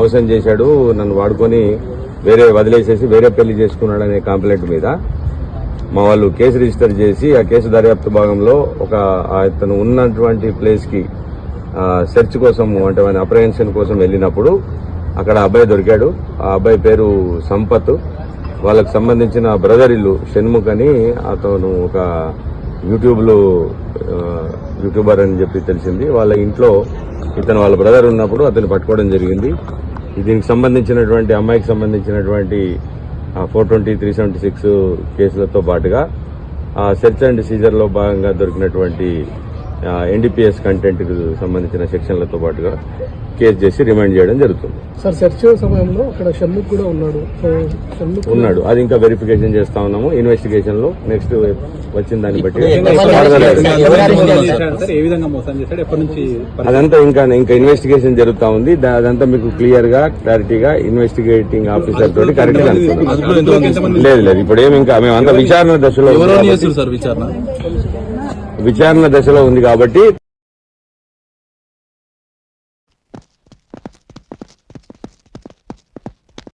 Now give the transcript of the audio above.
మోసం చేశాడు, నన్ను వాడుకొని వేరే వదిలేసేసి వేరే పెళ్లి చేసుకున్నాడనే కంప్లైంట్ మీద మా వాళ్ళు కేసు రిజిస్టర్ చేసి ఆ కేసు దర్యాప్తు భాగంలో అతను ఉన్నటువంటి ప్లేస్ కి సెర్చ్ కోసం అంటే అప్రహెన్షన్ కోసం వెళ్ళినప్పుడు అక్కడ అబ్బాయి దొరికాడు. ఆ అబ్బాయి పేరు సంపత్. వాళ్ళకు సంబంధించిన బ్రదర్ ఇల్లు షణ్ముఖ్ అని, అతను ఒక యూట్యూబర్ అని చెప్పి తెలిసింది. వాళ్ళ ఇంట్లో వాళ్ళ బ్రదర్ ఉన్నప్పుడు అతను పట్టుకోవడం జరిగింది. దీనికి సంబంధించినటువంటి అమ్మాయికి సంబంధించినటువంటి 420, 376 కేసులతో పాటుగా సెర్చ్ అండ్ సీజర్ లో భాగంగా దొరికినటువంటి NDPS కంటెంట్ కు సంబంధించిన సెక్షన్లతో పాటుగా కేసు చేసి రిమాండ్ చేయడం జరుగుతుంది. సార్ సెర్చ్ సమయంలో అక్కడ షణ్ముఖ్ కూడా ఉన్నాడు. అది ఇంకా వెరిఫికేషన్ చేస్తా ఉన్నాము. ఇన్వెస్టిగేషన్ లో నెక్స్ట్ వచ్చిన దాన్ని బట్టి అదంతా ఇంకా ఇన్వెస్టిగేషన్ జరుగుతా ఉంది. అదంతా మీకు క్లియర్ గా క్లారిటీగా ఇన్వెస్టిగేటింగ్ ఆఫీసర్ తోటి కరెక్ట్ గా లేదు. ఇప్పుడు ఏమి ఇంకా మేమంతా విచారణ దశలో ఉంది కాబట్టి